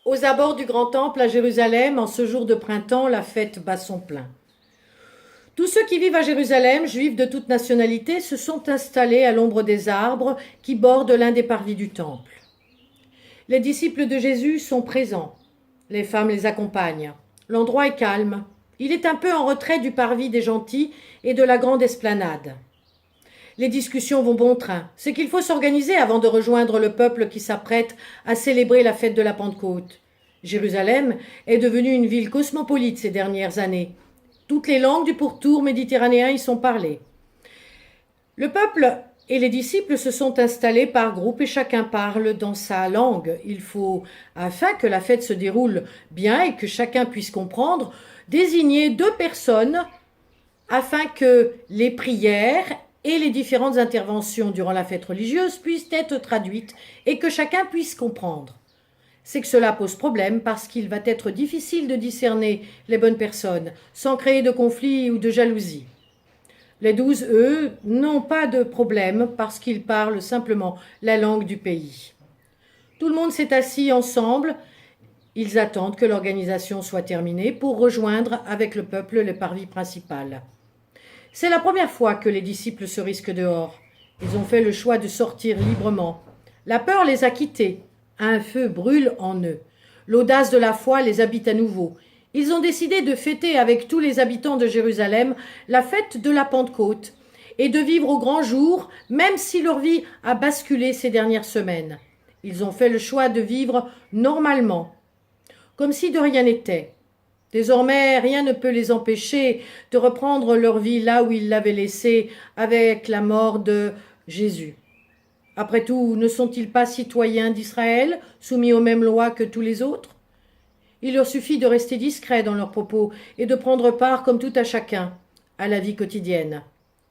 Aux abords du grand temple à Jérusalem, en ce jour de printemps, la fête bat son plein. Tous ceux qui vivent à Jérusalem, juifs de toute nationalité, se sont installés à l'ombre des arbres qui bordent l'un des parvis du temple. Les disciples de Jésus sont présents. Les femmes les accompagnent. L'endroit est calme. Il est un peu en retrait du parvis des gentils et de la grande esplanade. Les discussions vont bon train. C'est qu'il faut s'organiser avant de rejoindre le peuple qui s'apprête à célébrer la fête de la Pentecôte. Jérusalem est devenue une ville cosmopolite ces dernières années. Toutes les langues du pourtour méditerranéen y sont parlées. Le peuple et les disciples se sont installés par groupe et chacun parle dans sa langue. Il faut, afin que la fête se déroule bien et que chacun puisse comprendre, désigner deux personnes afin que les prières et les différentes interventions durant la fête religieuse puissent être traduites et que chacun puisse comprendre. C'est que cela pose problème parce qu'il va être difficile de discerner les bonnes personnes sans créer de conflits ou de jalousie. Les 12, eux, n'ont pas de problème parce qu'ils parlent simplement la langue du pays. Tout le monde s'est assis ensemble. Ils attendent que l'organisation soit terminée pour rejoindre avec le peuple le parvis principal. C'est la première fois que les disciples se risquent dehors. Ils ont fait le choix de sortir librement. La peur les a quittés. Un feu brûle en eux. L'audace de la foi les habite à nouveau. Ils ont décidé de fêter avec tous les habitants de Jérusalem la fête de la Pentecôte et de vivre au grand jour, même si leur vie a basculé ces dernières semaines. Ils ont fait le choix de vivre normalement, comme si de rien n'était. Désormais, rien ne peut les empêcher de reprendre leur vie là où ils l'avaient laissée avec la mort de Jésus. Après tout, ne sont-ils pas citoyens d'Israël, soumis aux mêmes lois que tous les autres? Il leur suffit de rester discrets dans leurs propos et de prendre part, comme tout à chacun, à la vie quotidienne.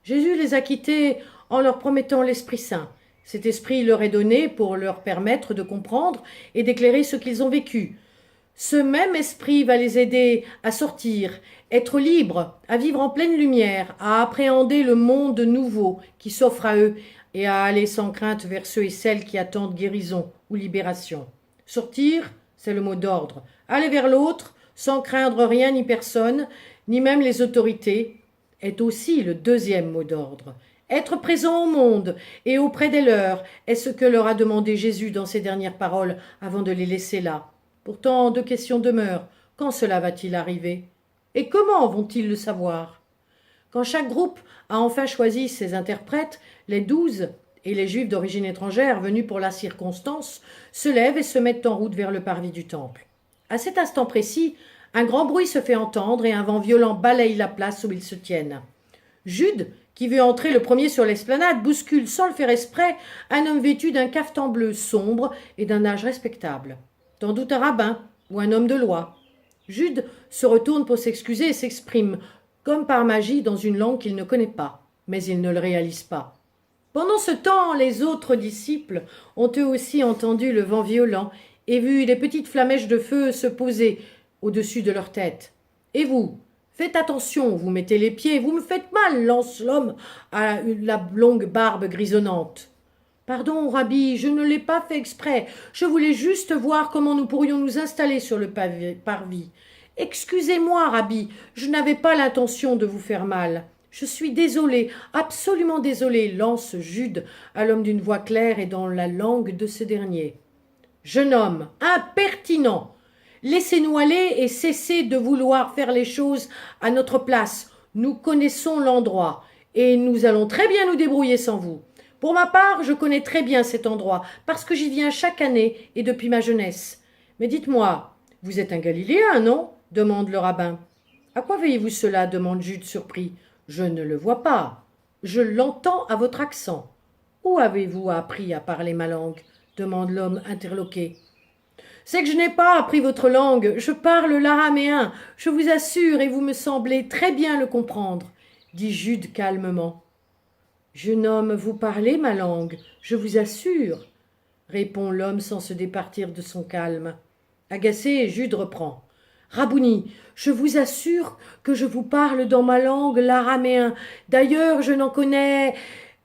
Jésus les a quittés en leur promettant l'Esprit Saint. Cet esprit leur est donné pour leur permettre de comprendre et d'éclairer ce qu'ils ont vécu. Ce même esprit va les aider à sortir, être libres, à vivre en pleine lumière, à appréhender le monde nouveau qui s'offre à eux et à aller sans crainte vers ceux et celles qui attendent guérison ou libération. Sortir, c'est le mot d'ordre. Aller vers l'autre, sans craindre rien ni personne, ni même les autorités, est aussi le deuxième mot d'ordre. Être présent au monde et auprès des leurs est ce que leur a demandé Jésus dans ses dernières paroles avant de les laisser là. Pourtant, deux questions demeurent. Quand cela va-t-il arriver? Et comment vont-ils le savoir? Quand chaque groupe a enfin choisi ses interprètes, les 12 et les Juifs d'origine étrangère venus pour la circonstance se lèvent et se mettent en route vers le parvis du temple. À cet instant précis, un grand bruit se fait entendre et un vent violent balaye la place où ils se tiennent. Jude, qui veut entrer le premier sur l'esplanade, bouscule sans le faire exprès un homme vêtu d'un cafetan bleu sombre et d'un âge respectable. Sans doute un rabbin ou un homme de loi. Jude se retourne pour s'excuser et s'exprime, comme par magie, dans une langue qu'il ne connaît pas, mais il ne le réalise pas. Pendant ce temps, les autres disciples ont eux aussi entendu le vent violent et vu les petites flamèches de feu se poser au-dessus de leur tête. Et vous, faites attention, vous mettez les pieds, vous me faites mal, lance l'homme à la longue barbe grisonnante. Pardon, Rabbi, je ne l'ai pas fait exprès. Je voulais juste voir comment nous pourrions nous installer sur le parvis. Excusez-moi, Rabbi, je n'avais pas l'intention de vous faire mal. Je suis désolé, absolument désolé, lance Jude à l'homme d'une voix claire et dans la langue de ce dernier. Jeune homme, impertinent, laissez-nous aller et cessez de vouloir faire les choses à notre place. Nous connaissons l'endroit et nous allons très bien nous débrouiller sans vous. Pour ma part, je connais très bien cet endroit, parce que j'y viens chaque année et depuis ma jeunesse. Mais dites-moi, vous êtes un Galiléen, non? Demande le rabbin. À quoi veillez-vous cela? Demande Jude surpris. Je ne le vois pas. Je l'entends à votre accent. Où avez-vous appris à parler ma langue? Demande l'homme interloqué. C'est que je n'ai pas appris votre langue, je parle l'araméen, je vous assure, et vous me semblez très bien le comprendre, dit Jude calmement. Jeune homme, vous parlez ma langue, je vous assure, répond l'homme sans se départir de son calme. Agacé, Jude reprend. Rabouni, je vous assure que je vous parle dans ma langue l'araméen. D'ailleurs, je n'en connais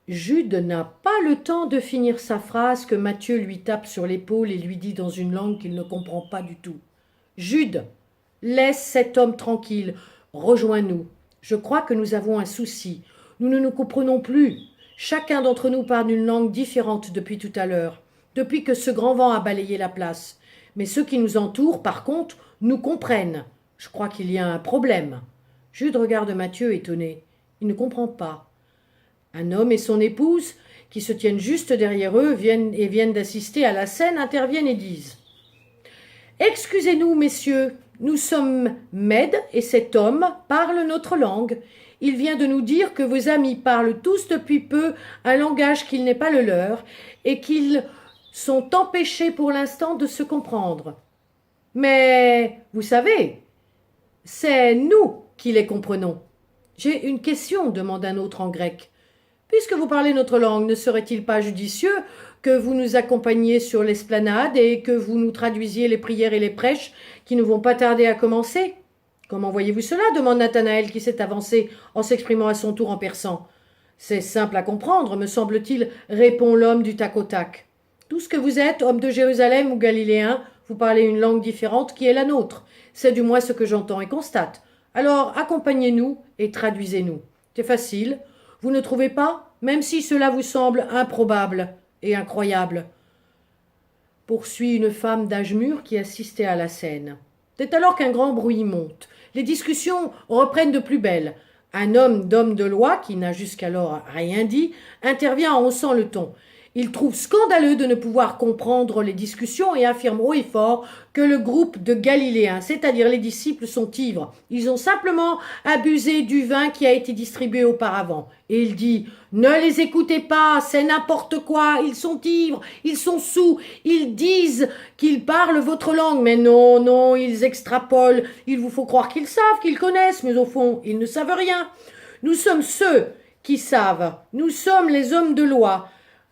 Jude n'a pas le temps de finir sa phrase que Matthieu lui tape sur l'épaule et lui dit dans une langue qu'il ne comprend pas du tout. Jude, laisse cet homme tranquille, rejoins-nous. Je crois que nous avons un souci. Nous ne nous comprenons plus. Chacun d'entre nous parle une langue différente depuis tout à l'heure, depuis que ce grand vent a balayé la place. Mais ceux qui nous entourent, par contre, nous comprennent. Je crois qu'il y a un problème. Jude regarde Matthieu étonné. Il ne comprend pas. Un homme et son épouse, qui se tiennent juste derrière eux, viennent d'assister à la scène, interviennent et disent « Excusez-nous, messieurs, nous sommes Mèdes et cet homme parle notre langue. Il vient de nous dire que vos amis parlent tous depuis peu un langage qui n'est pas le leur et qu'ils sont empêchés pour l'instant de se comprendre. Mais, vous savez, c'est nous qui les comprenons. »« J'ai une question, demande un autre en grec. Puisque vous parlez notre langue, ne serait-il pas judicieux que vous nous accompagniez sur l'esplanade et que vous nous traduisiez les prières et les prêches qui ne vont pas tarder à commencer ? Comment voyez-vous cela ? Demande Nathanaël qui s'est avancé en s'exprimant à son tour en persan. C'est simple à comprendre, me semble-t-il, répond l'homme du tac au tac. Tout ce que vous êtes, homme de Jérusalem ou galiléen, vous parlez une langue différente qui est la nôtre. C'est du moins ce que j'entends et constate. Alors accompagnez-nous et traduisez-nous. C'est facile. Vous ne trouvez pas, même si cela vous semble improbable et incroyable, poursuit une femme d'âge mûr qui assistait à la scène. C'est alors qu'un grand bruit monte. Les discussions reprennent de plus belle. Un homme d'homme de loi, qui n'a jusqu'alors rien dit, intervient en haussant le ton. Il trouve scandaleux de ne pouvoir comprendre les discussions et affirme haut et fort que le groupe de Galiléens, c'est-à-dire les disciples, sont ivres. Ils ont simplement abusé du vin qui a été distribué auparavant. Et il dit « Ne les écoutez pas, c'est n'importe quoi, ils sont ivres, ils sont saouls, ils disent qu'ils parlent votre langue, mais non, non, ils extrapolent, il vous faut croire qu'ils savent, qu'ils connaissent, mais au fond, ils ne savent rien. Nous sommes ceux qui savent, nous sommes les hommes de loi,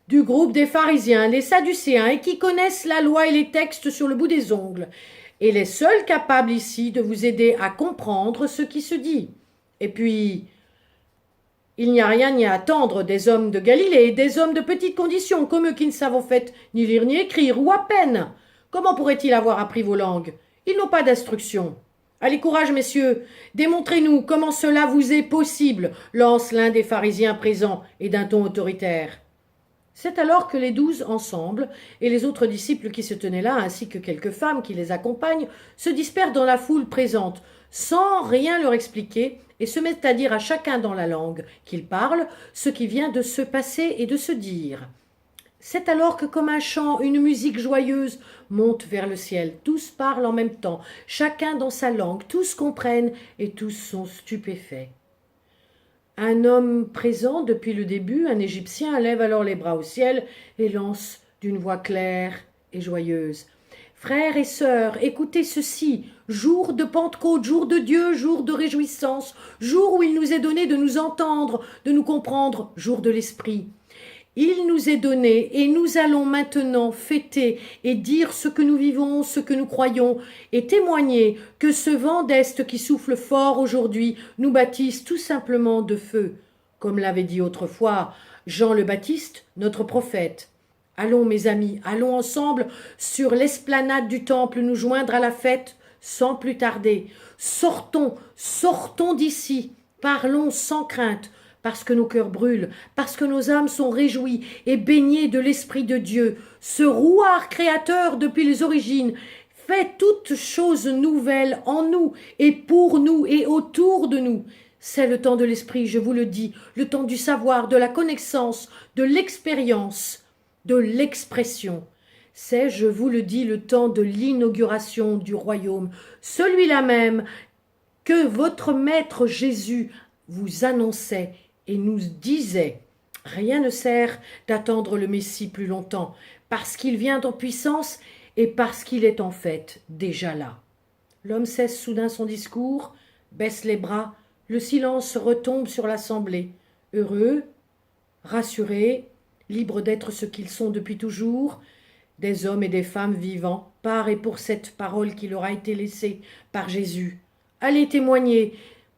du groupe des pharisiens, les sadducéens, et qui connaissent la loi et les textes sur le bout des ongles, et les seuls capables ici de vous aider à comprendre ce qui se dit. Et puis, il n'y a rien ni à attendre des hommes de Galilée, des hommes de petite condition, comme eux qui ne savent en fait ni lire ni écrire, ou à peine. Comment pourraient-ils avoir appris vos langues? Ils n'ont pas d'instruction. Allez, courage, messieurs, démontrez-nous comment cela vous est possible, lance l'un des pharisiens présents, et d'un ton autoritaire. C'est alors que les 12 ensemble, et les autres disciples qui se tenaient là, ainsi que quelques femmes qui les accompagnent, se dispersent dans la foule présente, sans rien leur expliquer, et se mettent à dire à chacun dans la langue qu'ils parlent ce qui vient de se passer et de se dire. C'est alors que, comme un chant, une musique joyeuse monte vers le ciel. Tous parlent en même temps, chacun dans sa langue, tous comprennent et tous sont stupéfaits. Un homme présent depuis le début, un Égyptien, lève alors les bras au ciel et lance d'une voix claire et joyeuse. Frères et sœurs, écoutez ceci, jour de Pentecôte, jour de Dieu, jour de réjouissance, jour où il nous est donné de nous entendre, de nous comprendre, jour de l'Esprit. Il nous est donné et nous allons maintenant fêter et dire ce que nous vivons, ce que nous croyons et témoigner que ce vent d'Est qui souffle fort aujourd'hui nous baptise tout simplement de feu, comme l'avait dit autrefois Jean le Baptiste, notre prophète. Allons mes amis, allons ensemble sur l'esplanade du temple nous joindre à la fête sans plus tarder. Sortons, sortons d'ici, parlons sans crainte, parce que nos cœurs brûlent, parce que nos âmes sont réjouies et baignées de l'Esprit de Dieu, ce rouard créateur depuis les origines, fait toutes choses nouvelles en nous et pour nous et autour de nous. C'est le temps de l'Esprit, je vous le dis, le temps du savoir, de la connaissance, de l'expérience, de l'expression. C'est, je vous le dis, le temps de l'inauguration du royaume, celui-là même que votre Maître Jésus vous annonçait et nous disait. Rien ne sert d'attendre le Messie plus longtemps, parce qu'il vient en puissance et parce qu'il est en fait déjà là. L'homme cesse soudain son discours, baisse les bras, le silence retombe sur l'assemblée. Heureux, rassurés, libres d'être ce qu'ils sont depuis toujours, des hommes et des femmes vivants, par et pour cette parole qui leur a été laissée par Jésus. Allez témoigner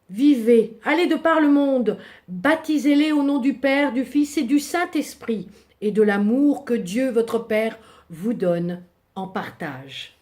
Vivez, allez de par le monde, baptisez-les au nom du Père, du Fils et du Saint-Esprit, et de l'amour que Dieu votre Père vous donne en partage.